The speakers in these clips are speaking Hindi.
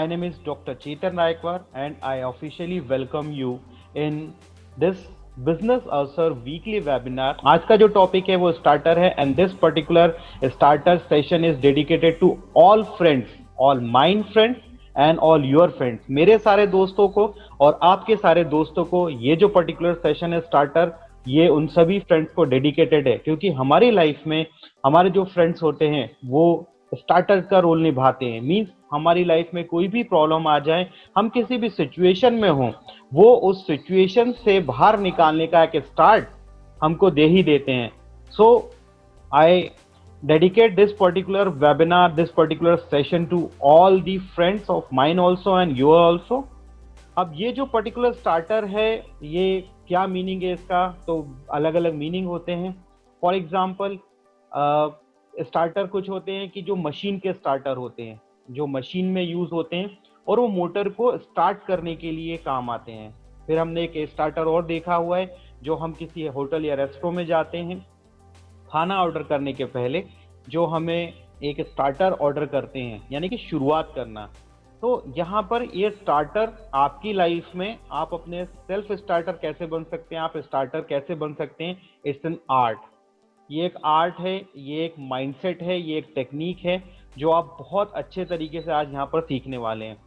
My name is Dr. Chetan Raikwar and I officially welcome you in this Business Answer Weekly Webinar. आज का जो टॉपिक है वो स्टार्टर है and this particular starter session is dedicated to all friends, all mine friends and all your friends. मेरे सारे दोस्तों को और आपके सारे दोस्तों को ये जो पर्टिकुलर सेशन है स्टार्टर, ये उन सभी फ्रेंड्स को डेडिकेटेड है क्योंकि हमारी लाइफ में हमारे जो फ्रेंड्स होते हैं वो स्टार्टर का रोल निभाते हैं। मींस हमारी लाइफ में कोई भी प्रॉब्लम आ जाए, हम किसी भी सिचुएशन में हों, वो उस सिचुएशन से बाहर निकालने का एक स्टार्ट हमको दे ही देते हैं। सो आई dedicate this particular webinar, this particular session to all the friends of mine also and you also. अब ये जो पर्टिकुलर स्टार्टर है, ये क्या मीनिंग है इसका, तो अलग अलग मीनिंग होते हैं। फॉर एग्जाम्पल स्टार्टर कुछ होते हैं कि जो मशीन के स्टार्टर होते हैं, जो मशीन में यूज होते हैं और वो मोटर को स्टार्ट करने के लिए काम आते हैं। फिर हमने एक स्टार्टर और देखा हुआ है, जो हम किसी होटल या रेस्टोरेंट में जाते हैं, खाना ऑर्डर करने के पहले जो हमें एक स्टार्टर ऑर्डर करते हैं, यानी कि शुरुआत करना। तो यहाँ पर ये स्टार्टर आपकी लाइफ में आप अपने सेल्फ स्टार्टर कैसे बन सकते हैं, आप स्टार्टर कैसे बन सकते हैं, इट्स एन आर्ट। ये एक आर्ट है, ये एक माइंडसेट है, ये एक टेक्निक है जो आप बहुत अच्छे तरीके से आज यहाँ पर सीखने वाले हैं।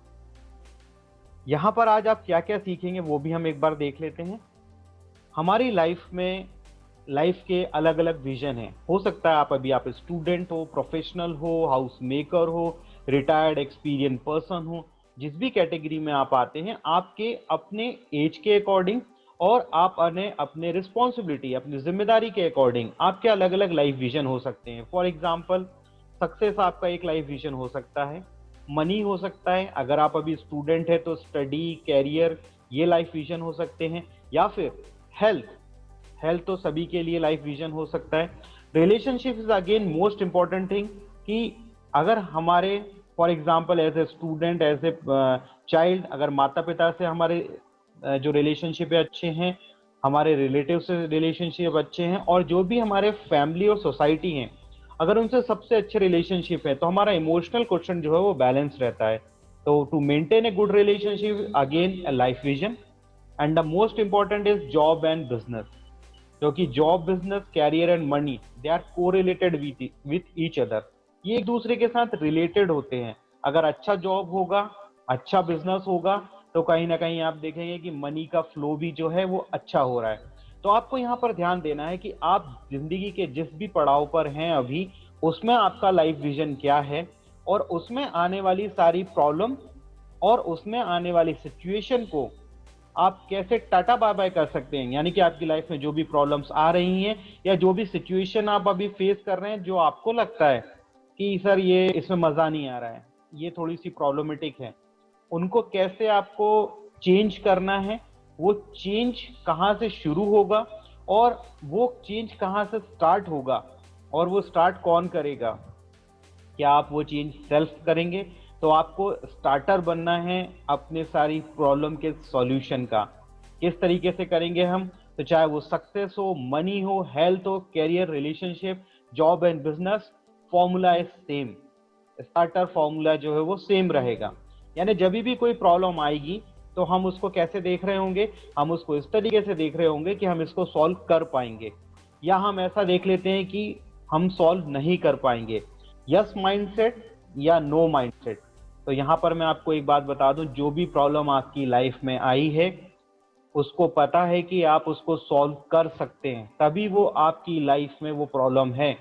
यहाँ पर आज आप क्या क्या सीखेंगे वो भी हम एक बार देख लेते हैं। हमारी लाइफ में लाइफ के अलग अलग विजन है। हो सकता है आप स्टूडेंट हो, प्रोफेशनल हो, हाउस मेकर हो, रिटायर्ड एक्सपीरियंस पर्सन हो, जिस भी कैटेगरी में आप आते हैं, आपके अपने एज के अकॉर्डिंग और आप अपने रिस्पॉन्सिबिलिटी, अपनी जिम्मेदारी के अकॉर्डिंग आपके अलग अलग लाइफ विजन हो सकते हैं। फॉर एग्जाम्पल सक्सेस आपका एक लाइफ विजन हो सकता है, मनी हो सकता है, अगर आप अभी स्टूडेंट है तो स्टडी, कैरियर, ये लाइफ विजन हो सकते हैं, या फिर हेल्थ तो सभी के लिए लाइफ विजन हो सकता है। Relationship is again most important thing कि अगर हमारे for example as a student, as a child, अगर माता पिता से हमारे जो रिलेशनशिप है अच्छे हैं, हमारे रिलेटिव से रिलेशनशिप अच्छे हैं, और जो भी हमारे फैमिली और सोसाइटी हैं अगर उनसे सबसे अच्छे रिलेशनशिप है, तो हमारा इमोशनल क्वेश्चन जो है वो बैलेंस रहता है। तो to maintain a good relationship again a life vision. And the most important is job and business, क्योंकि job, business, career and money they are correlated with each other. ये एक दूसरे के साथ रिलेटेड होते हैं। अगर अच्छा जॉब होगा, अच्छा बिजनेस होगा, तो कहीं ना कहीं आप देखेंगे कि मनी का फ्लो भी जो है वो अच्छा हो रहा है। तो आपको यहाँ पर ध्यान देना है कि आप जिंदगी के जिस भी पड़ाव पर हैं अभी, उसमें आपका लाइफ विजन क्या है, और उसमें आने वाली सारी प्रॉब्लम और उसमें आने वाली सिचुएशन को आप कैसे टाटा बाय बाय कर सकते हैं। यानी कि आपकी लाइफ में जो भी प्रॉब्लम्स आ रही हैं या जो भी सिचुएशन आप अभी फेस कर रहे हैं, जो आपको लगता है कि सर ये इसमें मजा नहीं आ रहा है, ये थोड़ी सी प्रॉब्लमेटिक है, उनको कैसे आपको चेंज करना है, वो चेंज कहाँ से शुरू होगा और वो चेंज कहाँ से स्टार्ट होगा, और वो स्टार्ट कौन करेगा। क्या आप वो चेंज सेल्फ करेंगे? तो आपको स्टार्टर बनना है अपने सारी प्रॉब्लम के सॉल्यूशन का। किस तरीके से करेंगे हम? तो चाहे वो सक्सेस हो, मनी हो, हेल्थ हो, career, relationship, job and business, formula is same. Starter formula जो है वो सेम रहेगा। यानी जब भी कोई प्रॉब्लम आएगी तो हम उसको कैसे देख रहे होंगे? हम उसको इस तरीके से देख रहे होंगे कि हम इसको सॉल्व कर पाएंगे, या हम ऐसा देख लेते हैं कि हम सॉल्व नहीं कर पाएंगे। यस माइंडसेट या नो माइंडसेट। तो यहाँ पर मैं आपको एक बात बता दूं, जो भी प्रॉब्लम आपकी लाइफ में आई है उसको पता है कि आप उसको सॉल्व कर सकते हैं, तभी वो आपकी लाइफ में वो प्रॉब्लम है।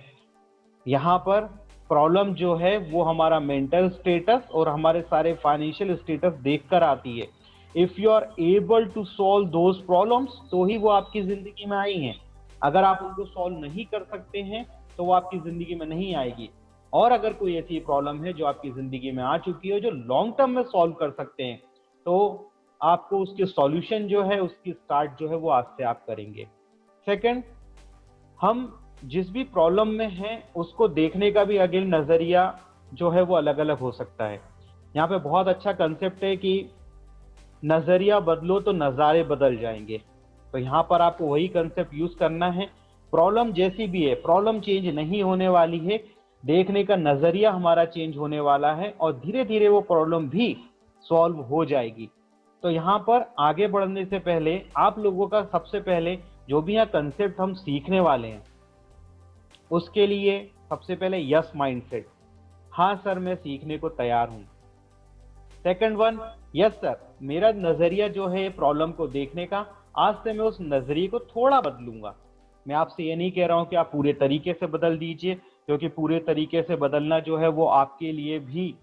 यहाँ पर प्रॉब्लम जो है वो हमारा मेंटल स्टेटस और हमारे सारे फाइनेंशियल स्टेटस देखकर आती है। If you are able to solve those problems, तो ही वो आपकी जिंदगी में आई हैं। अगर आप उनको सॉल्व नहीं कर सकते हैं तो वो आपकी जिंदगी में नहीं आएगी। और अगर कोई ऐसी प्रॉब्लम है जो आपकी जिंदगी में आ चुकी है, जो लॉन्ग टर्म में सॉल्व कर सकते हैं, तो आपको उसके सॉल्यूशन जो है, उसकी स्टार्ट जो है वो आज से आप करेंगे। सेकंड, हम जिस भी प्रॉब्लम में हैं उसको देखने का भी अगेन नजरिया जो है वो अलग अलग हो सकता है। यहाँ पे बहुत अच्छा कंसेप्ट है कि नजरिया बदलो तो नजारे बदल जाएंगे। तो यहाँ पर आपको वही कंसेप्ट यूज करना है। प्रॉब्लम जैसी भी है, प्रॉब्लम चेंज नहीं होने वाली है, देखने का नजरिया हमारा चेंज होने वाला है, और धीरे धीरे वो प्रॉब्लम भी सॉल्व हो जाएगी। तो यहाँ पर आगे बढ़ने से पहले आप लोगों का सबसे पहले जो भी यहाँ कंसेप्ट हम सीखने वाले हैं उसके लिए सबसे पहले यस माइंडसेट, हाँ सर मैं सीखने को तैयार हूं। सेकंड वन, यस सर मेरा नजरिया जो है प्रॉब्लम को देखने का, आज से मैं उस नजरिए को थोड़ा बदलूंगा। मैं आपसे ये नहीं कह रहा हूं कि आप पूरे तरीके से बदल दीजिए, क्योंकि पूरे तरीके से बदलना जो है वो आपके लिए भी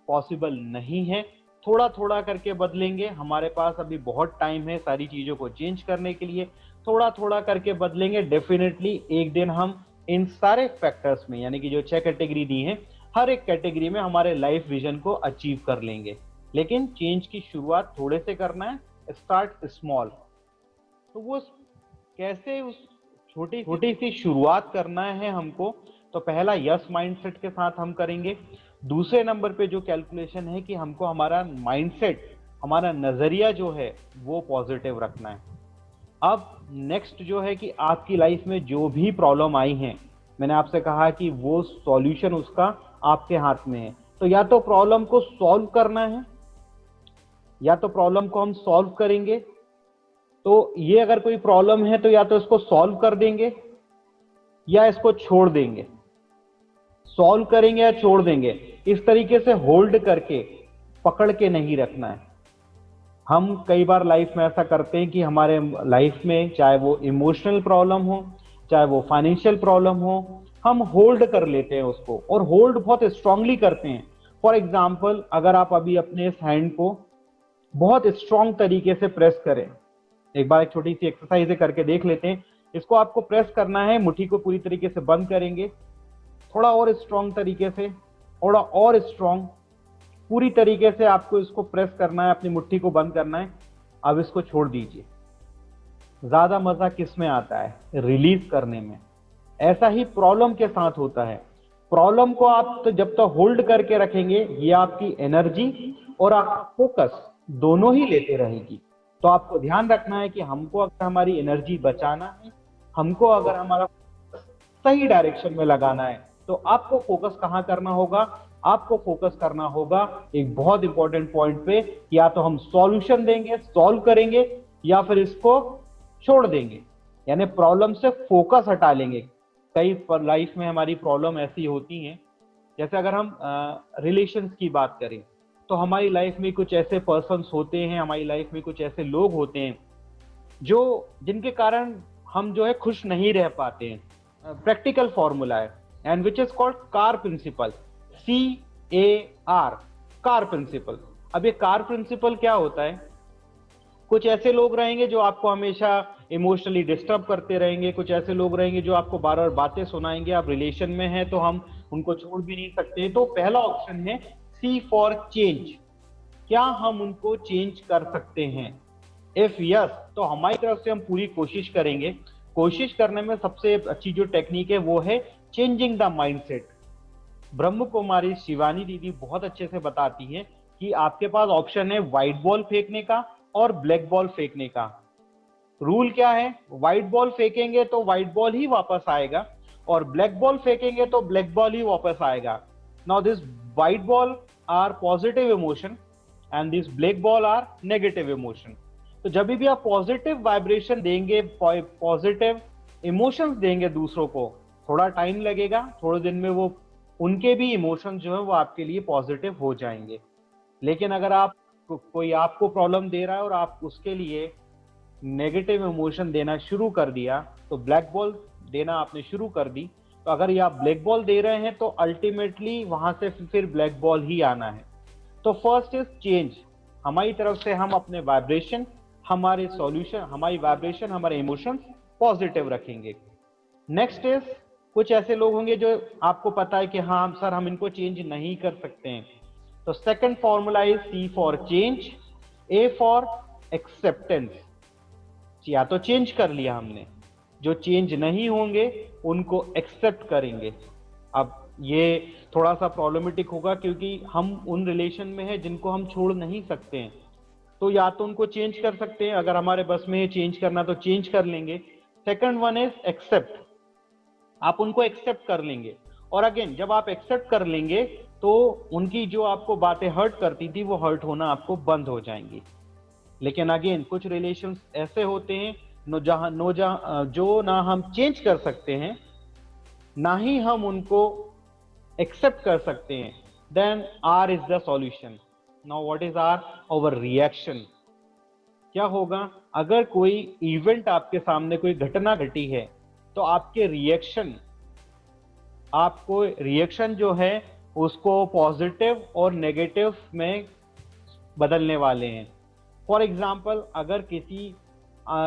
पॉसिबल नहीं है। थोड़ा थोड़ा करके बदलेंगे, हमारे पास अभी बहुत टाइम है सारी चीजों को चेंज करने के लिए। थोड़ा थोड़ा करके बदलेंगे, डेफिनेटली एक दिन हम इन सारे फैक्टर्स में, यानी कि जो 6 कैटेगरी दी है, हर एक कैटेगरी में हमारे लाइफ विजन को अचीव कर लेंगे। लेकिन चेंज की शुरुआत थोड़े से करना है, स्टार्ट स्मॉल। तो वो कैसे उस छोटी छोटी सी शुरुआत करना है हमको, तो पहला यस माइंडसेट के साथ हम करेंगे। दूसरे नंबर पे जो कैलकुलेशन है कि हमको हमारा माइंडसेट, हमारा नजरिया जो है वो पॉजिटिव रखना है। अब नेक्स्ट जो है कि आपकी लाइफ में जो भी प्रॉब्लम आई है, मैंने आपसे कहा कि वो सॉल्यूशन उसका आपके हाथ में है। तो या तो प्रॉब्लम को सॉल्व करना है, या तो प्रॉब्लम को हम सॉल्व करेंगे। तो ये अगर कोई प्रॉब्लम है तो या तो इसको सॉल्व कर देंगे या इसको छोड़ देंगे, सॉल्व करेंगे या छोड़ देंगे। इस तरीके से होल्ड करके पकड़ के नहीं रखना है। हम कई बार लाइफ में ऐसा करते हैं कि हमारे लाइफ में चाहे वो इमोशनल प्रॉब्लम हो, चाहे वो फाइनेंशियल प्रॉब्लम हो, हम होल्ड कर लेते हैं उसको, और होल्ड बहुत स्ट्रांगली करते हैं। फॉर एग्जाम्पल, अगर आप अभी अपने इस हैंड को बहुत स्ट्रांग तरीके से प्रेस करें, एक बार एक छोटी सी एक्सरसाइज करके देख लेते हैं। इसको आपको प्रेस करना है, मुट्ठी को पूरी तरीके से बंद करेंगे, थोड़ा और स्ट्रांग तरीके से, थोड़ा और स्ट्रांग, पूरी तरीके से आपको इसको प्रेस करना है, अपनी मुट्ठी को बंद करना है। अब इसको छोड़ दीजिए। ज्यादा मजा किस में आता है? रिलीज करने में। ऐसा ही प्रॉब्लम के साथ होता है। प्रॉब्लम को आप तो जब तक होल्ड करके रखेंगे, ये आपकी एनर्जी और आपका फोकस दोनों ही लेते रहेगी। तो आपको ध्यान रखना है कि हमको अगर हमारी एनर्जी बचाना है, हमको अगर हमारा सही डायरेक्शन में लगाना है, तो आपको फोकस कहां करना होगा? आपको फोकस करना होगा एक बहुत इंपॉर्टेंट पॉइंट पे, या तो हम सॉल्यूशन देंगे, सॉल्व करेंगे, या फिर इसको छोड़ देंगे, यानी प्रॉब्लम से फोकस हटा लेंगे। कई लाइफ में हमारी प्रॉब्लम ऐसी होती हैं, जैसे अगर हम रिलेशंस की बात करें, तो हमारी लाइफ में कुछ ऐसे पर्सन्स होते हैं, हमारी लाइफ में कुछ ऐसे लोग होते हैं जो जिनके कारण हम जो है खुश नहीं रह पाते हैं। प्रैक्टिकल फॉर्मूला है, and which is called car principle, CAR, car principle. अब ये कार प्रिंसिपल क्या होता है? कुछ ऐसे लोग रहेंगे जो आपको हमेशा इमोशनली डिस्टर्ब करते रहेंगे, कुछ ऐसे लोग रहेंगे जो आपको बार बार बातें सुनाएंगे। आप रिलेशन में हैं तो हम उनको छोड़ भी नहीं सकते। तो पहला ऑप्शन है C फॉर चेंज, क्या हम उनको चेंज कर सकते हैं? इफ यस, तो हमारी तरफ से हम पूरी कोशिश करेंगे। कोशिश करने में सबसे अच्छी जो टेक्निक है वो है changing the mindset. Brahma Kumari Shivani दीदी बहुत अच्छे से बताती हैं कि आपके पास ऑप्शन है व्हाइट बॉल फेंकने का और ब्लैक बॉल फेंकने का। रूल क्या है? व्हाइट बॉल फेंकेंगे तो व्हाइट बॉल ही वापस आएगा, और ब्लैक बॉल फेंकेंगे तो ब्लैक बॉल ही वापस आएगा। Now this white ball are positive emotion and this black ball are negative emotion. तो जब भी आप पॉजिटिव वाइब्रेशन देंगे, पॉजिटिव इमोशंस देंगे दूसरों को, थोड़ा टाइम लगेगा, थोड़े दिन में वो उनके भी इमोशंस जो है वो आपके लिए पॉजिटिव हो जाएंगे। लेकिन अगर आप कोई आपको प्रॉब्लम दे रहा है और आप उसके लिए नेगेटिव इमोशन देना शुरू कर दिया, तो ब्लैक बॉल देना आपने शुरू कर दी, तो अगर ये आप ब्लैक बॉल दे रहे हैं तो अल्टीमेटली वहां से फिर ब्लैक बॉल ही आना है। तो फर्स्ट इज चेंज। हमारी तरफ से हम अपने वाइब्रेशन, हमारे सॉल्यूशन, हमारी वाइब्रेशन, हमारे इमोशंस पॉजिटिव रखेंगे। नेक्स्ट इज, कुछ ऐसे लोग होंगे जो आपको पता है कि हाँ सर हम इनको चेंज नहीं कर सकते हैं। तो second formula is C for change, A for acceptance. या तो चेंज कर लिया हमने, जो चेंज नहीं होंगे उनको एक्सेप्ट करेंगे। अब ये थोड़ा सा प्रॉब्लमेटिक होगा क्योंकि हम उन रिलेशन में हैं जिनको हम छोड़ नहीं सकते हैं। तो या तो उनको चेंज कर सकते हैं, अगर हमारे बस में है चेंज करना तो चेंज कर लेंगे। सेकंड वन इज एक्सेप्ट, आप उनको एक्सेप्ट कर लेंगे। और अगेन जब आप एक्सेप्ट कर लेंगे तो उनकी जो आपको बातें हर्ट करती थी वो हर्ट होना आपको बंद हो जाएंगी। लेकिन अगेन कुछ रिलेशंस ऐसे होते हैं जो ना हम चेंज कर सकते हैं, ना ही हम उनको एक्सेप्ट कर सकते हैं। Then are is the solution. Now what is our reaction? क्या होगा अगर कोई इवेंट आपके सामने, कोई घटना घटी है, तो आपके रिएक्शन जो है उसको पॉजिटिव और नेगेटिव में बदलने वाले हैं। फॉर एग्जाम्पल अगर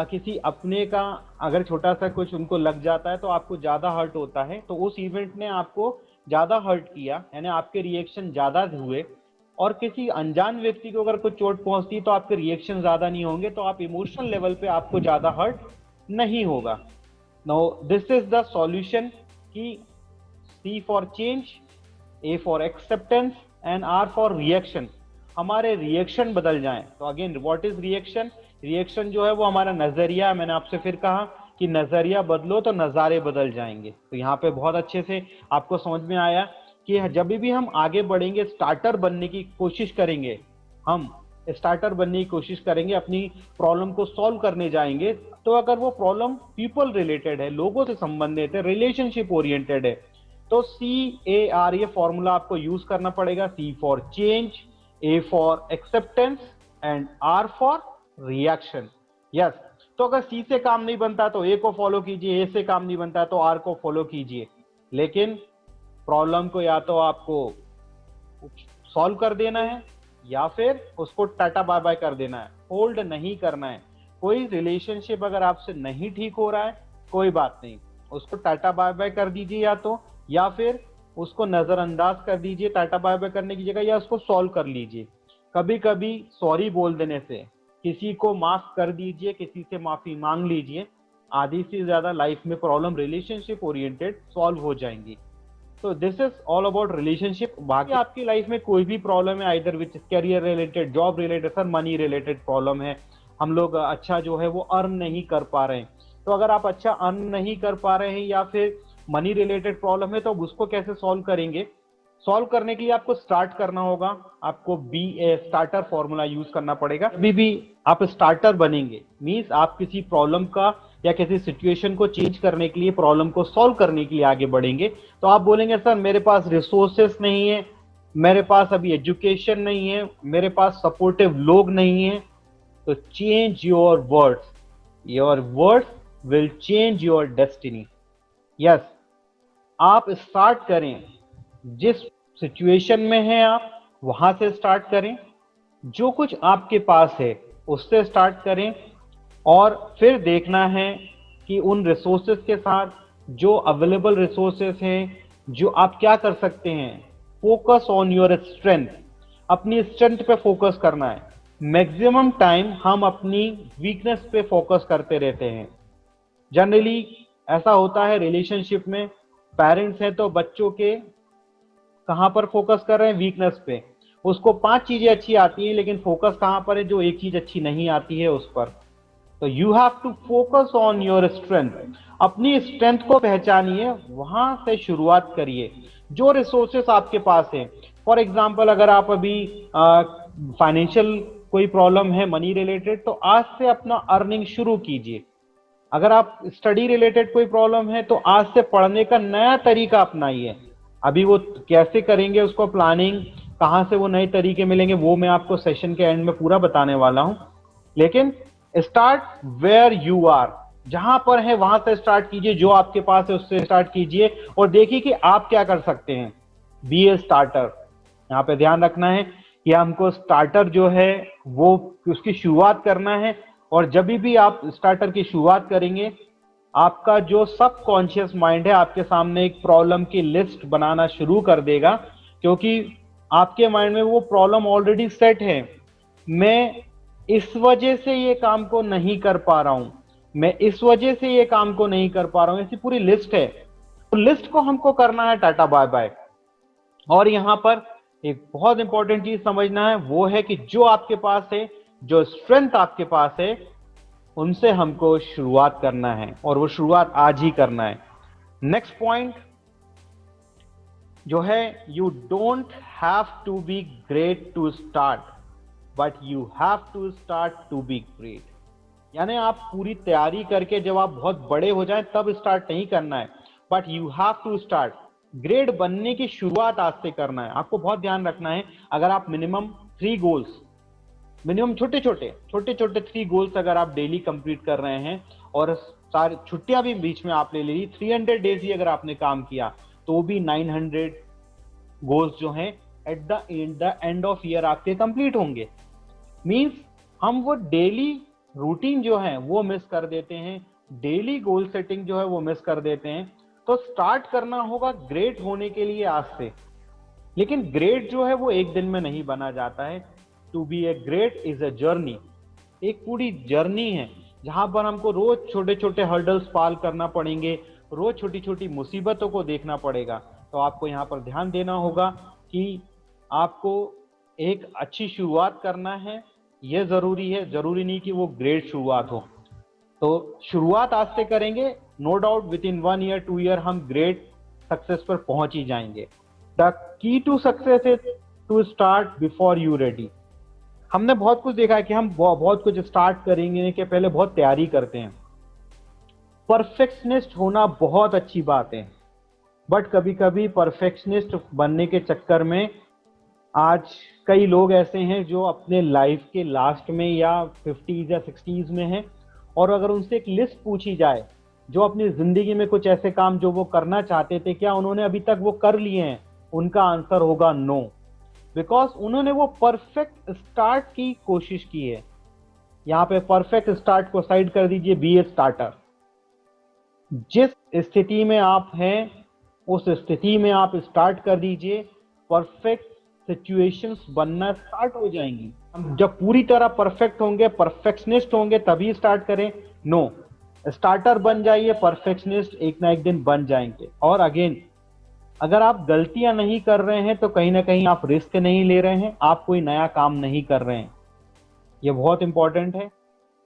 किसी अपने का अगर छोटा सा कुछ उनको लग जाता है तो आपको ज्यादा हर्ट होता है, तो उस इवेंट ने आपको ज्यादा हर्ट किया, यानी आपके रिएक्शन ज्यादा हुए। और किसी अनजान व्यक्ति को अगर कुछ चोट पहुंचती तो आपके रिएक्शन ज्यादा नहीं होंगे, तो आप इमोशनल लेवल पे आपको ज्यादा हर्ट नहीं होगा। Now this is the solution कि C for change, A for acceptance and R for reaction. हमारे रिएक्शन बदल जाएं। तो again what is reaction? Reaction जो है वो हमारा नजरिया है। मैंने आपसे फिर कहा कि नजरिया बदलो तो नजारे बदल जाएंगे। तो यहाँ पे बहुत अच्छे से आपको समझ में आया कि जब भी हम आगे बढ़ेंगे, स्टार्टर बनने की कोशिश करेंगे, अपनी प्रॉब्लम को सॉल्व करने जाएंगे, तो अगर वो प्रॉब्लम पीपल रिलेटेड है, लोगों से संबंधित है, रिलेशनशिप ओरिएंटेड है, तो CAR ये फॉर्मूला आपको यूज करना पड़ेगा। C for change, A for acceptance and R for reaction. Yes, तो अगर C से काम नहीं बनता तो A को फॉलो कीजिए, A से काम नहीं बनता तो R को फॉलो कीजिए। लेकिन प्रॉब्लम को या तो आपको सॉल्व कर देना है या फिर उसको टाटा बाय बाय कर देना है, होल्ड नहीं करना है। कोई रिलेशनशिप अगर आपसे नहीं ठीक हो रहा है, कोई बात नहीं, उसको टाटा बाय बाय कर दीजिए या फिर उसको नजरअंदाज कर दीजिए टाटा बाय बाय करने की जगह, या उसको सॉल्व कर लीजिए। कभी कभी सॉरी बोल देने से, किसी को माफ कर दीजिए, किसी से माफी मांग लीजिए, आधी से ज्यादा लाइफ में प्रॉब्लम रिलेशनशिप ओरिएंटेड सॉल्व हो जाएंगी। तो this is all about relationship. बाकी आपकी लाइफ में कोई भी प्रॉब्लम है, either which career related, job related, sir money related problem है, हम लोग अच्छा जो है वो अर्न नहीं कर पा रहे हैं, तो अगर आप अच्छा अर्न नहीं कर पा रहे हैं या फिर मनी रिलेटेड प्रॉब्लम है, तो उसको कैसे सॉल्व करेंगे? सॉल्व करने के लिए आपको स्टार्ट करना होगा, आपको स्टार्टर फॉर्मूला यूज करना पड़ेगा। अभी भी आप स्टार्टर बनेंगे मींस आप किसी प्रॉब्लम का या किसी सिचुएशन को चेंज करने के लिए, प्रॉब्लम को सॉल्व करने के लिए आगे बढ़ेंगे। तो आप बोलेंगे सर मेरे पास रिसोर्सेस नहीं है, मेरे पास अभी एजुकेशन नहीं है, मेरे पास सपोर्टिव लोग नहीं है। तो change your words will change your destiny. Yes, आप स्टार्ट करें, जिस सिचुएशन में हैं आप वहां से स्टार्ट करें, जो कुछ आपके पास है उससे स्टार्ट करें, और फिर देखना है कि उन रिसोर्सेस के साथ जो अवेलेबल रिसोर्सेस हैं, जो आप क्या कर सकते हैं। फोकस ऑन योर स्ट्रेंथ, अपनी स्ट्रेंथ पे फोकस करना है। मैक्सिमम टाइम हम अपनी वीकनेस पे फोकस करते रहते हैं। जनरली ऐसा होता है रिलेशनशिप में, पेरेंट्स हैं तो बच्चों के कहां पर फोकस कर रहे हैं? वीकनेस पे। उसको 5 चीजें अच्छी आती हैं, लेकिन फोकस कहां पर है? जो एक चीज अच्छी नहीं आती है उस पर। तो you have to focus on your strength. अपनी स्ट्रेंथ को पहचानिए, वहां से शुरुआत करिए। जो रिसोर्सेस आपके पास है, फॉर एग्जाम्पल अगर आप अभी फाइनेंशियल कोई प्रॉब्लम है मनी रिलेटेड, तो आज से अपना अर्निंग शुरू कीजिए। अगर आप स्टडी रिलेटेड कोई प्रॉब्लम है, तो आज से पढ़ने का नया तरीका अपनाइए। अभी वो कैसे करेंगे उसको प्लानिंग, कहां से वो नए तरीके मिलेंगे, वो मैं आपको सेशन के एंड में पूरा बताने वाला हूं। लेकिन स्टार्ट वेयर यू आर, जहां पर है वहां से स्टार्ट कीजिए, जो आपके पास है उससे स्टार्ट कीजिए और देखिए कि आप क्या कर सकते हैं। B a starter. यहाँ पे ध्यान रखना है कि हमको स्टार्टर जो है वो उसकी शुरुआत करना है, और जब भी आप स्टार्टर की शुरुआत करेंगे, आपका जो सबकॉन्शियस माइंड है आपके सामने एक प्रॉब्लम की लिस्ट बनाना शुरू कर देगा, क्योंकि आपके माइंड में वो प्रॉब्लम ऑलरेडी सेट है। मैं इस वजह से ये काम को नहीं कर पा रहा हूं, मैं इस वजह से ये काम को नहीं कर पा रहा हूं, ऐसी पूरी लिस्ट है। तो लिस्ट को हमको करना है टाटा बाय बाय। और यहां पर एक बहुत इंपॉर्टेंट चीज समझना है, वो है कि जो आपके पास है, जो स्ट्रेंथ आपके पास है, उनसे हमको शुरुआत करना है, और वो शुरुआत आज ही करना है। नेक्स्ट पॉइंट, जो है, you don't have to be great to start, but you have to start to be great. यानी आप पूरी तैयारी करके जब आप बहुत बड़े हो जाएं तब स्टार्ट नहीं करना है, but you have to start. Great बनने की शुरुआत आज से करना है। आपको बहुत ध्यान रखना है, अगर आप मिनिमम 3 गोल्स, मिनिमम छोटे छोटे 3 गोल्स अगर आप डेली कंप्लीट कर रहे हैं, और सारी छुट्टियां भी बीच में आप ले ली, 300 डेज ही अगर आपने काम किया, तो भी 900 गोल्स जो हैं at the end of year आपके कंप्लीट होंगे। मींस हम वो डेली रूटीन जो है वो मिस कर देते हैं, डेली गोल सेटिंग जो है वो मिस कर देते हैं। तो स्टार्ट करना होगा ग्रेट होने के लिए आज से। लेकिन ग्रेट जो है वो एक दिन में नहीं बना जाता है। To be a great is a journey, एक पूरी जर्नी है जहां पर हमको रोज छोटे छोटे हर्डल्स पार करना पड़ेंगे, रोज छोटी छोटी मुसीबतों को देखना पड़ेगा। तो आपको यहाँ पर ध्यान देना होगा कि आपको एक अच्छी शुरुआत करना है, यह जरूरी है। जरूरी नहीं कि वो ग्रेट शुरुआत हो। तो शुरुआत आज से करेंगे, no doubt within 1 year 2 year हम ग्रेट सक्सेस पर पहुंच ही जाएंगे। The key to success is to start before you ready. हमने बहुत कुछ देखा है कि हम बहुत कुछ स्टार्ट करेंगे के पहले बहुत तैयारी करते हैं। परफेक्शनिस्ट होना बहुत अच्छी बात है, बट कभी कभी परफेक्शनिस्ट बनने के चक्कर में आज कई लोग ऐसे हैं जो अपने लाइफ के लास्ट में या 50s या 60s में हैं, और अगर उनसे एक लिस्ट पूछी जाए जो अपनी जिंदगी में कुछ ऐसे काम जो वो करना चाहते थे, क्या उन्होंने अभी तक वो कर लिए हैं, उनका आंसर होगा नो। बिकॉज उन्होंने वो परफेक्ट स्टार्ट की कोशिश की है। यहाँ पे परफेक्ट स्टार्ट को साइड कर दीजिए, बी ए स्टार्टर। जिस स्थिति में आप हैं उस स्थिति में आप स्टार्ट कर दीजिए, परफेक्ट सिचुएशंस बनना स्टार्ट हो जाएंगी। हम जब पूरी तरह परफेक्ट होंगे, परफेक्शनिस्ट होंगे, तभी स्टार्ट करें। नो, स्टार्टर बन जाइए, परफेक्शनिस्ट एक ना एक दिन बन जाएंगे। और अगेन, अगर आप गलतियां नहीं कर रहे हैं तो कहीं ना कहीं आप रिस्क नहीं ले रहे हैं, आप कोई नया काम नहीं कर रहे हैं। ये बहुत इंपॉर्टेंट है।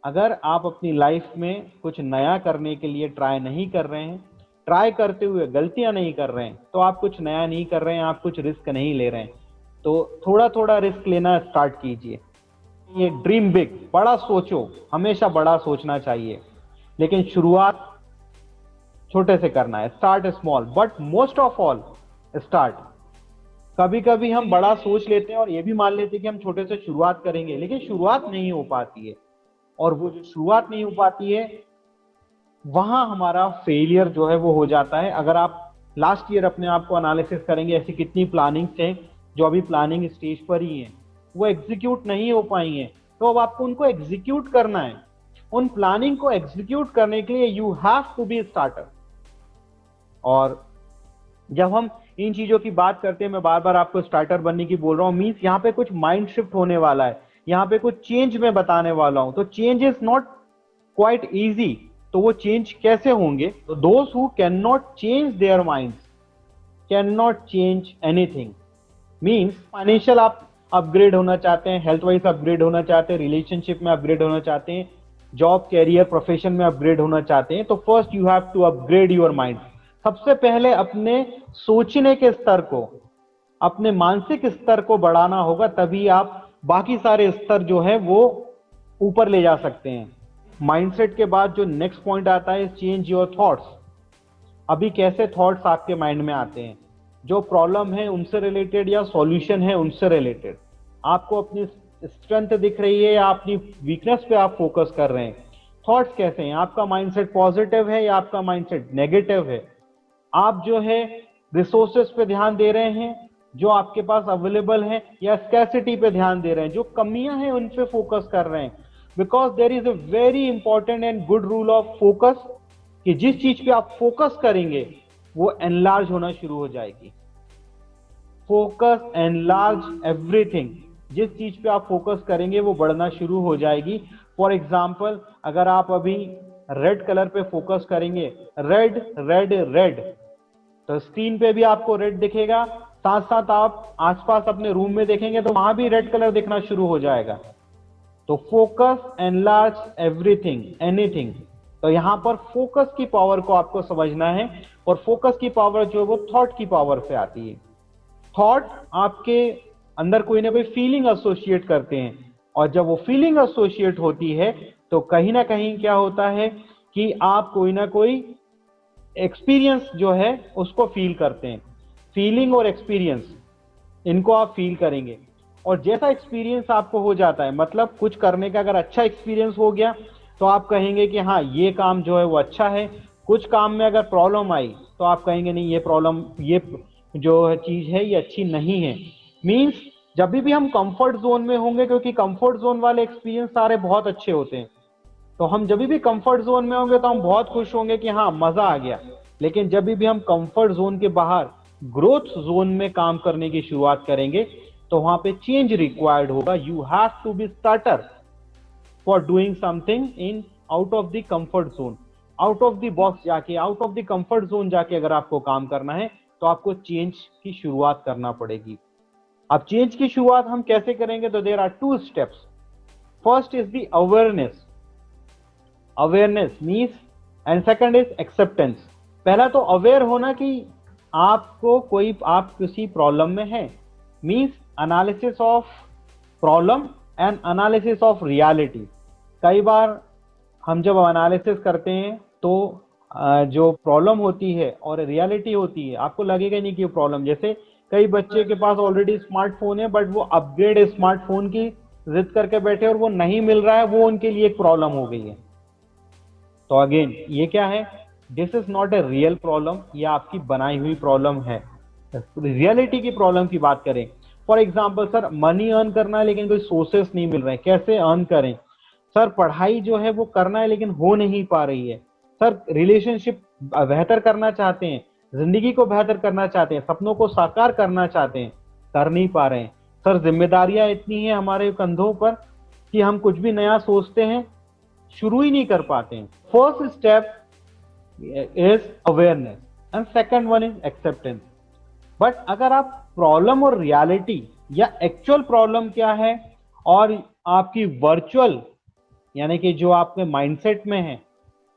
अगर आप अपनी लाइफ में कुछ नया करने के लिए ट्राई नहीं कर रहे हैं, ट्राई करते हुए गलतियां नहीं कर रहे हैं, तो आप कुछ नया नहीं कर रहे हैं, आप कुछ रिस्क नहीं ले रहे हैं। तो थोड़ा थोड़ा रिस्क लेना स्टार्ट कीजिए। ये ड्रीम बिग, बड़ा सोचो, हमेशा बड़ा सोचना चाहिए, लेकिन शुरुआत छोटे से करना है। Start small but most of all start. कभी कभी हम बड़ा सोच लेते हैं और ये भी मान लेते हैं कि हम छोटे से शुरुआत करेंगे, लेकिन शुरुआत नहीं हो पाती है। और वो जो शुरुआत नहीं हो पाती है, वहां हमारा फेलियर जो है वो हो जाता है। अगर आप लास्ट ईयर अपने आप को एनालिसिस करेंगे, ऐसी कितनी प्लानिंग्स हैं जो अभी प्लानिंग स्टेज पर ही हैं, वो एग्जीक्यूट नहीं हो पाई हैं। तो अब आपको उनको एग्जीक्यूट करना है। उन प्लानिंग को एग्जीक्यूट करने के लिए you have to be starter. और जब हम इन चीजों की बात करते हैं, मैं बार बार आपको स्टार्टर बनने की बोल रहा हूं, मींस यहाँ पे कुछ माइंड शिफ्ट होने वाला है, यहाँ पे कुछ चेंज मैं बताने वाला हूं। तो change is not quite easy. तो वो चेंज कैसे होंगे? तो those who can not change their minds can not change anything. Means financial आप अपग्रेड होना चाहते हैं, हेल्थ वाइज अपग्रेड होना चाहते हैं, रिलेशनशिप में अपग्रेड होना चाहते हैं, जॉब कैरियर प्रोफेशन में अपग्रेड होना चाहते हैं, तो first you have to upgrade your mind. सबसे पहले अपने सोचने के स्तर को, अपने मानसिक स्तर को बढ़ाना होगा, तभी आप बाकी सारे स्तर जो है वो ऊपर ले जा सकते हैं। माइंडसेट के बाद जो नेक्स्ट पॉइंट आता है, चेंज योर थॉट्स। अभी कैसे थॉट्स आपके माइंड में आते हैं, जो प्रॉब्लम है उनसे रिलेटेड या सॉल्यूशन है उनसे रिलेटेड। आपको अपनी स्ट्रेंथ दिख रही है या अपनी वीकनेस पे आप फोकस कर रहे हैं। थॉट्स कैसे हैं, आपका माइंडसेट पॉजिटिव है या आपका माइंडसेट नेगेटिव है। आप जो है रिसोर्सेस पे ध्यान दे रहे हैं जो आपके पास अवेलेबल है, या स्कैसिटी पे ध्यान दे रहे हैं, जो कमियां हैं उन पे फोकस कर रहे हैं। Because there is a very important and good rule of focus, कि जिस चीज पे आप फोकस करेंगे वो एनलार्ज होना शुरू हो जाएगी। Focus enlarge everything. जिस चीज पे आप फोकस करेंगे वो बढ़ना शुरू हो जाएगी। फॉर एग्जाम्पल, अगर आप अभी रेड कलर पे फोकस करेंगे, रेड रेड रेड, तो स्क्रीन पे भी आपको रेड दिखेगा, साथ साथ आप आसपास अपने रूम में देखेंगे तो वहां भी रेड कलर दिखना शुरू हो जाएगा। तो फोकस एनलार्ज एवरीथिंग एनीथिंग। तो यहां पर फोकस की पावर को आपको समझना है, और फोकस की पावर जो है वो थॉट की पावर से आती है। थॉट आपके अंदर कोई ना कोई फीलिंग एसोसिएट करते हैं, और जब वो फीलिंग एसोसिएट होती है तो कहीं ना कहीं क्या होता है कि आप कोई ना कोई एक्सपीरियंस जो है उसको फील करते हैं। फीलिंग और एक्सपीरियंस, इनको आप फील करेंगे, और जैसा एक्सपीरियंस आपको हो जाता है, मतलब कुछ करने का अगर अच्छा एक्सपीरियंस हो गया तो आप कहेंगे कि हाँ ये काम जो है वो अच्छा है। कुछ काम में अगर प्रॉब्लम आई तो आप कहेंगे नहीं ये प्रॉब्लम, ये जो चीज है ये अच्छी नहीं है। मीन्स जब भी हम कंफर्ट जोन में होंगे, क्योंकि कंफर्ट जोन वाले एक्सपीरियंस सारे बहुत अच्छे होते हैं, तो हम जब भी कंफर्ट जोन में होंगे तो हम बहुत खुश होंगे कि हाँ मजा आ गया। लेकिन जब भी हम कंफर्ट जोन के बाहर ग्रोथ जोन में काम करने की शुरुआत करेंगे तो वहां पे चेंज रिक्वायर्ड होगा। You have to be starter for doing something in out of the comfort zone. Out of the box जाके, out of the comfort zone जाके अगर आपको काम करना है तो आपको चेंज की शुरुआत करना पड़ेगी। अब चेंज की शुरुआत हम कैसे करेंगे? तो there are two steps. First is the awareness, awareness means, and second is acceptance. पहला तो अवेयर होना कि आपको कोई, आप किसी प्रॉब्लम में है, means analysis of problem and analysis of reality. कई बार हम जब एनालिसिस करते हैं तो जो प्रॉब्लम होती है और रियलिटी होती है, आपको लगेगा नहीं कि प्रॉब्लम, जैसे कई बच्चे के पास ऑलरेडी स्मार्टफोन है बट वो अपग्रेड स्मार्टफोन की जिद करके बैठे और वो नहीं मिल रहा है, वो उनके लिए एक प्रॉब्लम हो गई है। तो अगेन ये क्या है? This is not a real problem, ये आपकी बनाई हुई प्रॉब्लम है। रियलिटी की प्रॉब्लम की बात करें, for example sir money earn करना है लेकिन कोई सोर्सेस नहीं मिल रहे हैं, कैसे अर्न करें? सर पढ़ाई जो है वो करना है लेकिन हो नहीं पा रही है। सर रिलेशनशिप बेहतर करना चाहते हैं, जिंदगी को बेहतर करना चाहते हैं, सपनों को साकार करना चाहते हैं, कर नहीं पा रहे हैं। सर जिम्मेदारियां इतनी हैं हमारे कंधों पर कि हम कुछ भी नया सोचते हैं शुरू ही नहीं कर पाते हैं। First step is awareness and second one is acceptance. But अगर आप प्रॉब्लम और रियलिटी या एक्चुअल प्रॉब्लम क्या है और आपकी वर्चुअल यानी कि जो आपके माइंडसेट में है,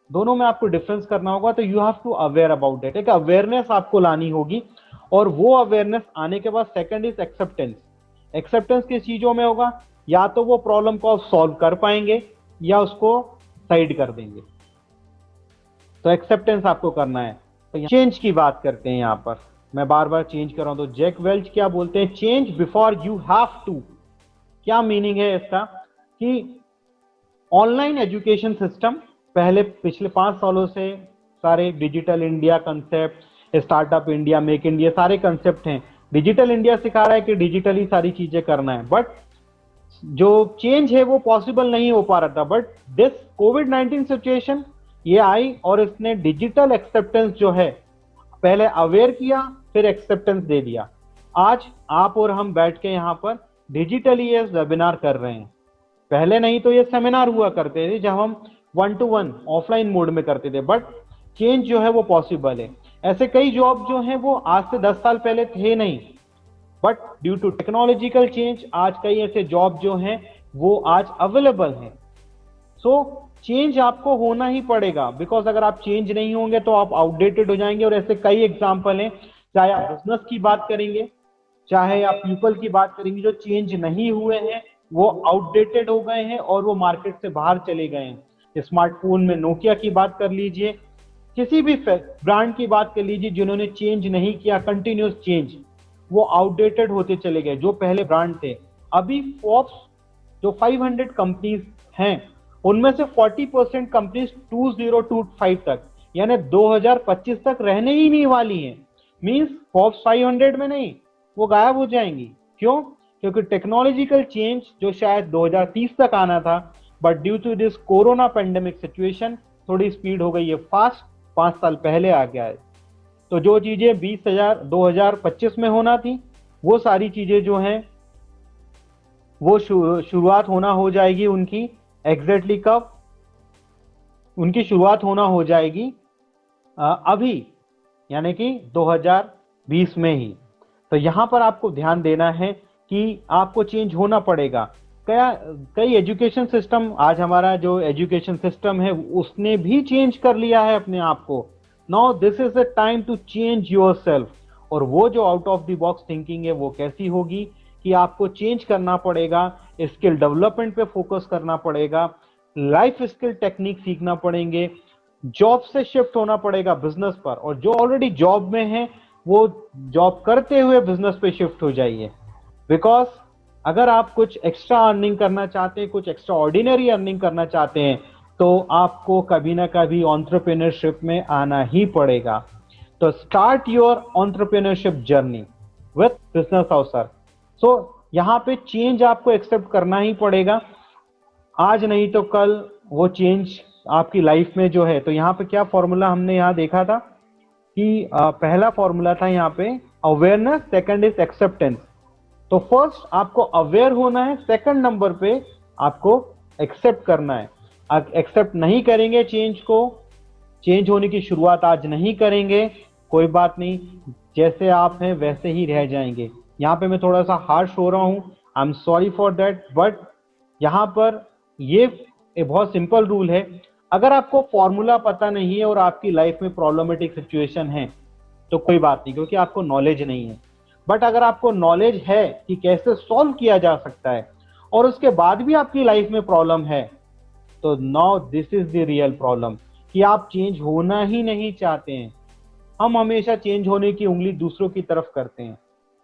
दोनों में आपको डिफरेंस करना होगा। तो you have to aware about it, एक अवेयरनेस आपको लानी होगी। और वो अवेयरनेस आने के बाद सेकंड इज एक्सेप्टेंस। एक्सेप्टेंस किस चीजों में होगा? या तो वो प्रॉब्लम को आप सॉल्व कर पाएंगे या उसको साइड कर देंगे। तो एक्सेप्टेंस आपको करना है। तो चेंज की बात करते हैं यहां पर, मैं बार बार चेंज कर रहा हूं। तो जैक वेल्च क्या बोलते हैं? Change before you have to. क्या मीनिंग है इसका? कि ऑनलाइन एजुकेशन सिस्टम पहले पिछले 5 सालों से सारे digital India concept, startup India, make India, सारे कंसेप्ट हैं। डिजिटल इंडिया सिखा रहा है कि डिजिटली सारी चीजें करना है, बट जो चेंज है वो पॉसिबल नहीं हो पा रहा था। बट दिस कोविड-19 सिचुएशन ये आई और इसने डिजिटल एक्सेप्टेंस जो है पहले अवेयर किया, फिर एक्सेप्टेंस दे दिया। आज आप और हम बैठ के यहाँ पर डिजिटली ये वेबिनार कर रहे हैं। पहले नहीं तो ये सेमिनार हुआ करते थे जब हम 1-to-1 ऑफलाइन मोड में करते थे, बट चेंज जो है वो पॉसिबल है। ऐसे कई जॉब जो हैं वो आज से 10 साल पहले थे नहीं, but due to technological change आज कई ऐसे जॉब जो हैं वो आज अवेलेबल हैं। सो चेंज आपको होना ही पड़ेगा, बिकॉज अगर आप चेंज नहीं होंगे तो आप आउटडेटेड हो जाएंगे। और ऐसे कई एग्जाम्पल हैं, चाहे आप बिजनेस की बात करेंगे, चाहे आप पीपल की बात करेंगे, जो चेंज नहीं हुए हैं वो आउटडेटेड हो गए हैं और वो मार्केट से बाहर चले गए हैं। स्मार्टफोन में नोकिया की बात कर लीजिए, किसी भी ब्रांड की बात कर लीजिए, जिन्होंने चेंज नहीं किया, कंटिन्यूस चेंज, वो आउटडेटेड होते चले गए। जो पहले ब्रांड थे, अभी फोर्ब्स जो 500 कंपनीज हैं उनमें से 40% कंपनीज 2025 तक यानी 2025 तक रहने ही नहीं वाली हैं। मींस फोर्ब्स 500 में नहीं, वो गायब हो जाएंगी। क्यों? क्योंकि टेक्नोलॉजिकल चेंज जो शायद 2030 तक आना था, but due to this corona pandemic situation थोड़ी स्पीड हो गई है, फास्ट 5 साल पहले आ गया है। तो जो चीजें 2025 में होना थी वो सारी चीजें जो हैं वो शुरुआत होना हो जाएगी उनकी। एग्जैक्टली कब? उनकी शुरुआत होना हो जाएगी अभी, यानी कि 2020 में ही। तो यहां पर आपको ध्यान देना है कि आपको चेंज होना पड़ेगा। कई एजुकेशन सिस्टम, आज हमारा जो एजुकेशन सिस्टम है उसने भी चेंज कर लिया है अपने आप को। Now this is the time to change yourself. और वो जो out of the box thinking है वो कैसी होगी कि आपको चेंज करना पड़ेगा, स्किल डेवलपमेंट पे फोकस करना पड़ेगा, लाइफ स्किल टेक्निक सीखना पड़ेंगे, जॉब से शिफ्ट होना पड़ेगा बिजनेस पर, और जो ऑलरेडी जॉब में है वो जॉब करते हुए बिजनेस पे शिफ्ट हो जाइए। बिकॉज अगर आप कुछ एक्स्ट्रा अर्निंग करना चाहते हैं, कुछ एक्स्ट्रा ऑर्डिनरी अर्निंग करना चाहते हैं, तो आपको कभी ना कभी एंटरप्रेन्योरशिप में आना ही पड़ेगा। तो start your entrepreneurship journey with business अवसर। सो यहाँ पे चेंज आपको एक्सेप्ट करना ही पड़ेगा, आज नहीं तो कल वो चेंज आपकी लाइफ में जो है। तो यहाँ पे क्या फॉर्मूला हमने यहाँ देखा था कि पहला फॉर्मूला था यहाँ पे अवेयरनेस, सेकंड इज एक्सेप्टेंस। तो फर्स्ट आपको अवेयर होना है, सेकंड नंबर पे आपको एक्सेप्ट करना है। एक्सेप्ट नहीं करेंगे चेंज को, चेंज होने की शुरुआत आज नहीं करेंगे, कोई बात नहीं, जैसे आप हैं वैसे ही रह जाएंगे। यहाँ पे मैं थोड़ा सा हार्श हो रहा हूँ, I am sorry for that, but यहाँ पर ये एक बहुत सिंपल रूल है। अगर आपको फॉर्मूला पता नहीं है और आपकी लाइफ में प्रॉब्लमेटिक सिचुएशन है तो कोई बात नहीं, क्योंकि आपको नॉलेज नहीं है। बट अगर आपको नॉलेज है कि कैसे सॉल्व किया जा सकता है और उसके बाद भी आपकी लाइफ में प्रॉब्लम है, तो now this is the real problem कि आप चेंज होना ही नहीं चाहते हैं। हम हमेशा चेंज होने की उंगली दूसरों की तरफ करते हैं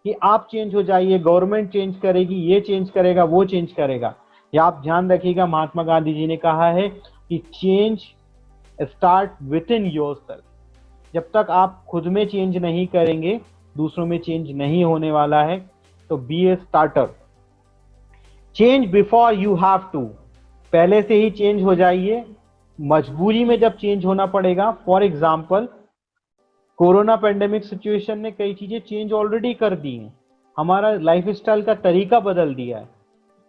कि आप चेंज हो जाइए, गवर्नमेंट चेंज करेगी, ये चेंज करेगा, वो चेंज करेगा। या आप ध्यान रखिएगा, महात्मा गांधी जी ने कहा है कि change start with in yourself. जब तक आप खुद में चेंज नहीं करेंगे, दूसरों में चेंज नहीं होने वाला है। तो be a starter, change before you have to, पहले से ही चेंज हो जाइए, मजबूरी में जब चेंज होना पड़ेगा। For example, corona pandemic situation ने कई चीजें चेंज ऑलरेडी कर दी हैं, हमारा लाइफ स्टाइल का तरीका बदल दिया है,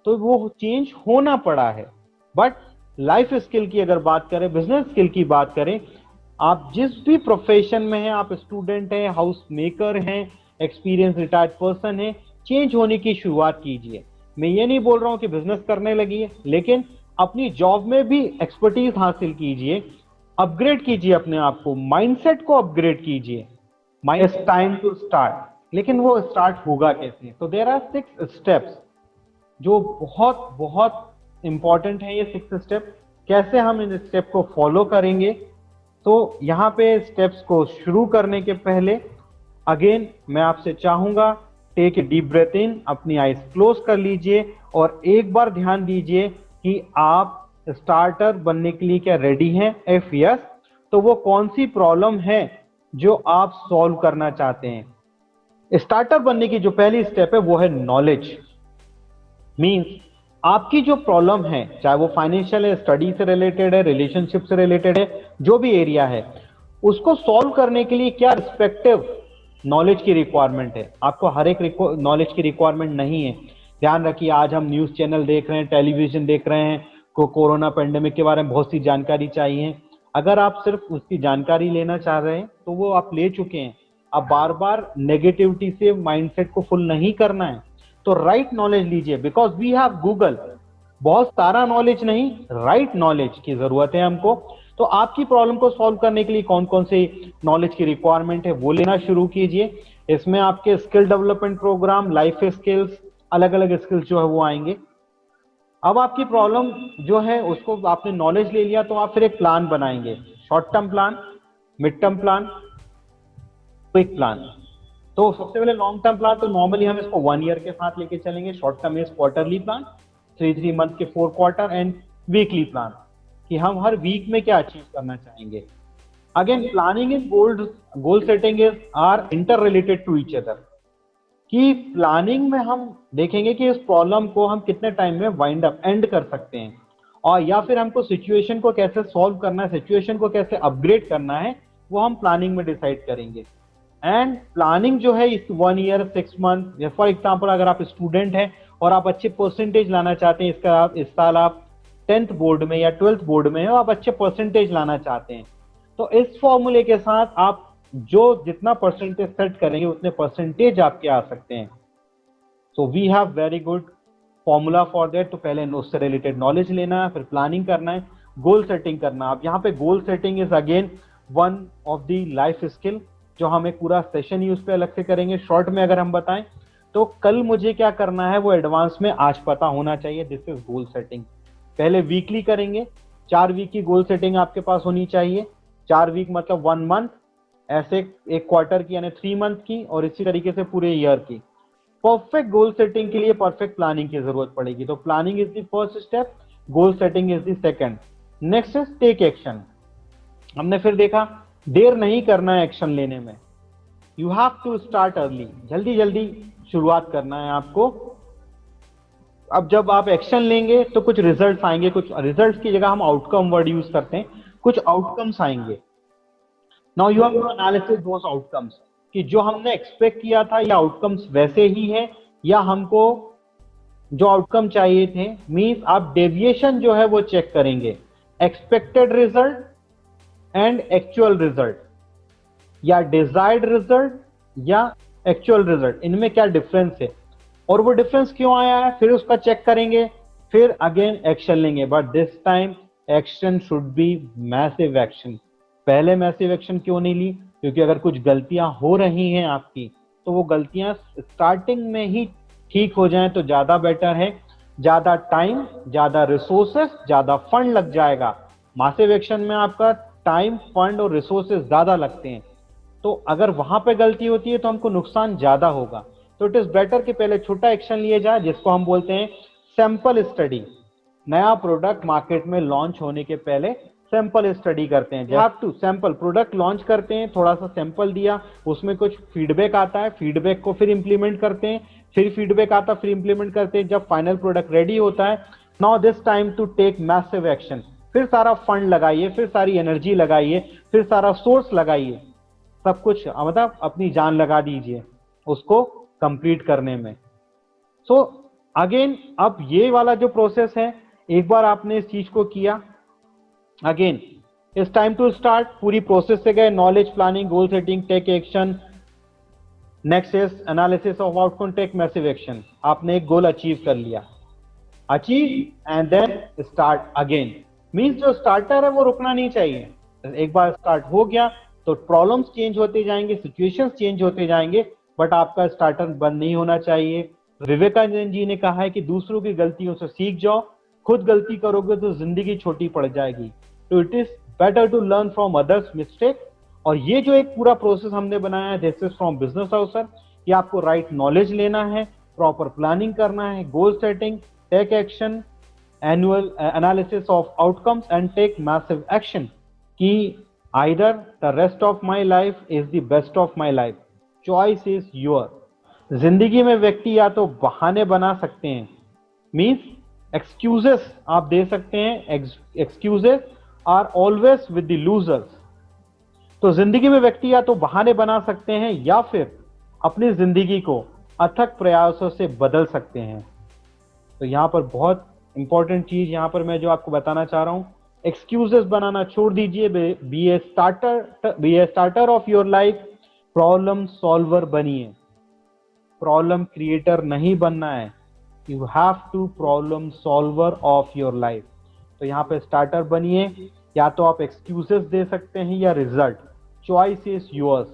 तो वो चेंज होना पड़ा है। बट लाइफ स्किल की अगर बात करें, बिजनेस स्किल की बात करें, आप जिस भी प्रोफेशन में हैं, आप स्टूडेंट हैं, हाउस मेकर हैं, एक्सपीरियंस रिटायर्ड पर्सन है, चेंज होने की शुरुआत कीजिए। मैं ये नहीं बोल रहा हूं कि बिजनेस करने लगिए, लेकिन अपनी जॉब में भी एक्सपर्टीज हासिल कीजिए, अपग्रेड कीजिए अपने आप को, माइंडसेट को अपग्रेड कीजिए। It's time to start. लेकिन वो स्टार्ट होगा कैसे? तो देयर आर 6 स्टेप्स जो बहुत बहुत इंपॉर्टेंट है। ये 6 स्टेप कैसे हम इन स्टेप को फॉलो करेंगे? तो यहाँ पे स्टेप्स को शुरू करने के पहले अगेन मैं आपसे चाहूंगा, take a deep breath in, अपनी आईज क्लोज कर लीजिए और एक बार ध्यान दीजिए कि आप स्टार्टर बनने के लिए क्या रेडी हैं। इफ यस, तो वो कौन सी प्रॉब्लम है जो आप सॉल्व करना चाहते हैं। स्टार्टर बनने की जो पहली स्टेप है वो है नॉलेज। मींस आपकी जो प्रॉब्लम है, चाहे वो फाइनेंशियल है, स्टडी से रिलेटेड है, रिलेशनशिप से रिलेटेड है, जो भी एरिया है, उसको सॉल्व करने के लिए क्या रिस्पेक्टिव नॉलेज की रिक्वायरमेंट है। आपको हर एक नॉलेज की रिक्वायरमेंट नहीं है। ध्यान रखिए, आज हम न्यूज चैनल देख रहे हैं, टेलीविजन देख रहे हैं, कोरोना पेंडेमिक के बारे में बहुत सी जानकारी चाहिए। अगर आप सिर्फ उसकी जानकारी लेना चाह रहे हैं तो वो आप ले चुके हैं। अब बार बार नेगेटिविटी से माइंडसेट को फुल नहीं करना है, तो राइट नॉलेज लीजिए, बिकॉज वी हैव गूगल। बहुत सारा नॉलेज नहीं, राइट नॉलेज की जरूरत है हमको। तो आपकी प्रॉब्लम को सॉल्व करने के लिए कौन कौन से नॉलेज की रिक्वायरमेंट है वो लेना शुरू कीजिए। इसमें आपके skill development program, life skills, अलग अलग स्किल्स जो है वो आएंगे। अब आपकी प्रॉब्लम जो है उसको आपने नॉलेज ले लिया, तो आप फिर एक प्लान बनाएंगे, short term plan, mid term plan, quick plan. तो सबसे पहले लॉन्ग टर्म प्लान, तो नॉर्मली हम इसको 1 ईयर के साथ लेके चलेंगे। Short term is quarterly plan, 3 month के 4 क्वार्टर, एंड वीकली प्लान कि हम हर वीक में क्या अचीव करना चाहेंगे। Again planning is goal setting is are inter related to each other. कि प्लानिंग में हम देखेंगे कि इस प्रॉब्लम को हम कितने टाइम में वाइंड अप एंड कर सकते हैं, और या फिर हमको सिचुएशन को कैसे सॉल्व करना है, सिचुएशन को कैसे अपग्रेड करना है, वो हम प्लानिंग में डिसाइड करेंगे। एंड प्लानिंग जो है इस 1 ईयर 6 मंथ, फॉर एग्जाम्पल अगर आप स्टूडेंट हैं और आप अच्छे परसेंटेज लाना चाहते हैं, इस साल आप 10th बोर्ड में या 12th बोर्ड में हो, आप अच्छे परसेंटेज लाना चाहते हैं, तो इस फॉर्मूले के साथ आप जो जितना परसेंटेज सेट करेंगे उतने परसेंटेज आपके आ सकते हैं। So we have very good formula for that. तो पहले उससे रिलेटेड नॉलेज लेना है, फिर प्लानिंग करना है, गोल सेटिंग करना। अब यहाँ पे गोल setting is again one of the life skill. जो हम एक पूरा सेशन ही उस पर अलग से करेंगे। शॉर्ट में अगर हम बताएं तो कल मुझे क्या करना है वो एडवांस में आज पता होना चाहिए। This is goal setting. पहले वीकली करेंगे, 4 वीक की गोल सेटिंग आपके पास होनी चाहिए। 4 वीक मतलब 1 मंथ, ऐसे एक क्वार्टर की यानी 3 मंथ की, और इसी तरीके से पूरे ईयर की। परफेक्ट गोल सेटिंग के लिए परफेक्ट प्लानिंग की जरूरत पड़ेगी। तो planning is the first step, goal setting is the second. Next is take action. हमने फिर देखा देर नहीं करना है एक्शन लेने में। You have to start early, जल्दी जल्दी शुरुआत करना है आपको। अब जब आप एक्शन लेंगे तो कुछ रिजल्ट्स आएंगे, कुछ रिजल्ट्स की जगह हम आउटकम वर्ड यूज करते हैं, कुछ आउटकम्स आएंगे। Now you have to analysis those outcomes कि जो हमने एक्सपेक्ट किया था ये आउटकम्स वैसे ही है या हमको जो आउटकम चाहिए थे। मींस आप डेविएशन जो है वो चेक करेंगे, expected result and actual result, या डिजायर्ड रिजल्ट या एक्चुअल रिजल्ट, इनमें क्या डिफरेंस है और वो डिफरेंस क्यों आया है, फिर उसका चेक करेंगे, फिर अगेन एक्शन लेंगे। But this time action should be massive action. पहले मैसिव एक्शन क्यों नहीं ली? क्योंकि अगर कुछ गलतियां हो रही हैं आपकी तो वो गलतियां स्टार्टिंग में ही ठीक हो जाएं तो ज्यादा बेटर है। ज्यादा टाइम, ज्यादा रिसोर्सेस, ज्यादा फंड लग जाएगा। मैसिव एक्शन में आपका टाइम, फंड और रिसोर्सेस ज्यादा लगते हैं, तो अगर वहां पे गलती होती है तो हमको नुकसान ज्यादा होगा। तो इट इज बेटर कि पहले छोटा एक्शन लिया जाए, जिसको हम बोलते हैं सैंपल स्टडी। नया प्रोडक्ट मार्केट में लॉन्च होने के पहले सैंपल स्टडी करते हैं। आप टू सैंपल प्रोडक्ट लॉन्च करते हैं, थोड़ा सा सैंपल दिया, उसमें कुछ फीडबैक आता है, फीडबैक को फिर इंप्लीमेंट करते हैं, फिर फीडबैक आता है, फिर इंप्लीमेंट करते हैं। जब फाइनल प्रोडक्ट रेडी होता है, now this time to take massive action. फिर सारा फंड लगाइए, फिर सारी एनर्जी लगाइए, फिर सारा सोर्स लगाइए, सब कुछ मतलब अपनी जान लगा दीजिए उसको कंप्लीट करने में। सो अगेन अब ये वाला जो प्रोसेस है, एक बार आपने इस चीज को किया, again it's time to start. पूरी प्रोसेस से गए, knowledge, planning, goal setting, take action, next is analysis of outcome, take massive action. आपने एक गोल अचीव कर लिया, achieve and then start again. Means जो स्टार्टर है वो रुकना नहीं चाहिए। एक बार स्टार्ट हो गया तो प्रॉब्लम्स चेंज होते जाएंगे, सिचुएशंस चेंज होते जाएंगे, बट आपका स्टार्टर बंद नहीं होना चाहिए। विवेकानंद जी ने कहा है कि दूसरों की गलतियों से सीख जाओ, खुद गलती करोगे तो जिंदगी छोटी पड़ जाएगी। तो it is better to learn from others mistake. और ये जो एक पूरा प्रोसेस हमने बनाया है, दिस इज फ्रॉम बिजनेस अवसर, कि आपको राइट नॉलेज लेना है, प्रॉपर प्लानिंग करना है, goal setting, take action, annual analysis of outcomes and take massive action. कि either the rest of my life is the best of my life, choice is your। जिंदगी में व्यक्ति या तो बहाने बना सकते हैं, मीन्स एक्सक्यूजेस आप दे सकते हैं, excuses are always with the losers. तो जिंदगी में व्यक्ति या तो बहाने बना सकते हैं या फिर अपनी जिंदगी को अथक प्रयासों से बदल सकते हैं। तो यहां पर बहुत इंपॉर्टेंट चीज यहां पर मैं जो आपको बताना चाह रहा हूं, एक्सक्यूजेस बनाना छोड़ दीजिए। Be a starter of your life, problem solver बनिए, प्रॉब्लम क्रिएटर नहीं बनना है। You have to problem solver of your life. तो यहाँ पे स्टार्टर बनिए, या तो आप एक्सक्यूजेस दे सकते हैं या रिजल्ट, चॉइस इज योर्स।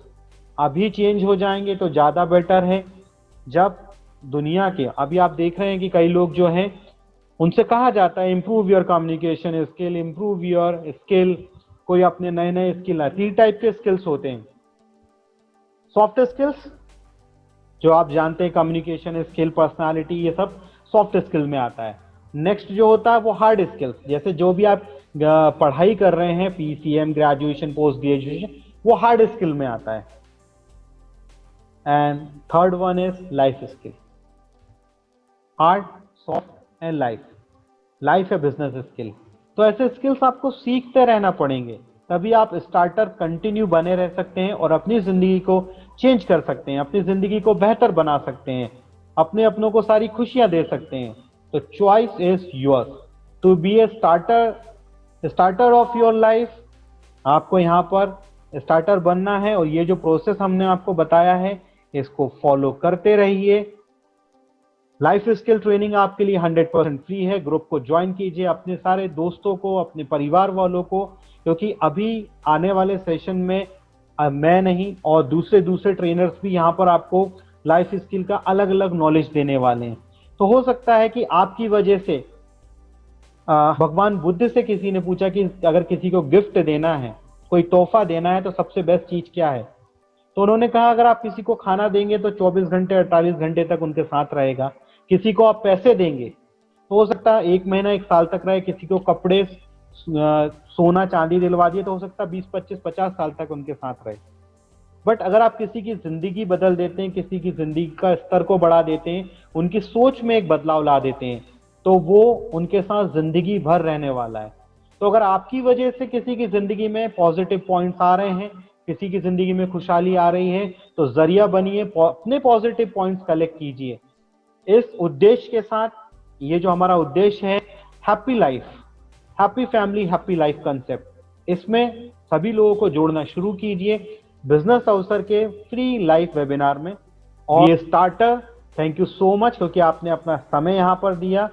अभी चेंज हो जाएंगे तो ज्यादा बेटर है। जब दुनिया के अभी आप देख रहे हैं कि कई लोग जो हैं उनसे कहा जाता है improve your communication skill, improve your skill, कोई अपने नए नए स्किल है। 3 टाइप के स्किल्स होते हैं। सॉफ्ट स्किल्स जो आप जानते हैं, कम्युनिकेशन स्किल, पर्सनालिटी, ये सब सॉफ्ट स्किल में आता है। नेक्स्ट जो होता है वो हार्ड स्किल्स, जैसे जो भी आप पढ़ाई कर रहे हैं, पीसीएम, ग्रेजुएशन, पोस्ट ग्रेजुएशन, वो हार्ड स्किल में आता है। And third one is life skill, hard, soft and life है बिजनेस स्किल। तो ऐसे स्किल्स आपको सीखते रहना पड़ेंगे, तभी आप स्टार्टर कंटिन्यू बने रह सकते हैं और अपनी जिंदगी को चेंज कर सकते हैं, अपनी जिंदगी को बेहतर बना सकते हैं, अपने अपनों को सारी खुशियां दे सकते हैं। तो choice is yours to be a starter of your life. आपको यहाँ पर स्टार्टर बनना है और ये जो प्रोसेस हमने आपको बताया है इसको फॉलो करते रहिए। लाइफ स्किल ट्रेनिंग आपके लिए 100% फ्री है। ग्रुप को ज्वाइन कीजिए, अपने सारे दोस्तों को, अपने परिवार वालों को, क्योंकि अभी आने वाले सेशन में मैं नहीं और दूसरे दूसरे ट्रेनर्स भी यहाँ पर आपको लाइफ स्किल का अलग अलग नॉलेज देने वाले हैं। तो हो सकता है कि आपकी वजह से भगवान बुद्ध से किसी ने पूछा कि अगर किसी को गिफ्ट देना है, कोई तोहफा देना है, तो सबसे बेस्ट चीज क्या है? तो उन्होंने कहा अगर आप किसी को खाना देंगे तो 24 घंटे 48 घंटे तक उनके साथ रहेगा। किसी को आप पैसे देंगे तो हो सकता है 1 महीना 1 साल तक रहे। किसी को कपड़े सोना चांदी दिलवा दिए तो हो सकता है 20 25 50 साल तक उनके साथ रहे। बट अगर आप किसी की जिंदगी बदल देते हैं, किसी की जिंदगी का स्तर को बढ़ा देते हैं, उनकी सोच में एक बदलाव ला देते हैं, तो वो उनके साथ जिंदगी भर रहने वाला है। तो अगर आपकी वजह से किसी की जिंदगी में पॉजिटिव पॉइंट्स आ रहे हैं, किसी की जिंदगी में खुशहाली आ रही है, तो जरिया बनिए, अपने पॉजिटिव पॉइंट्स कलेक्ट कीजिए। इस उद्देश्य के साथ, ये जो हमारा उद्देश्य है, happy life, happy family, happy life concept, इसमें सभी लोगों को जोड़ना शुरू कीजिए बिजनेस अवसर के फ्री लाइव वेबिनार में। और ये starter, thank you so much क्योंकि आपने अपना समय यहाँ पर दिया।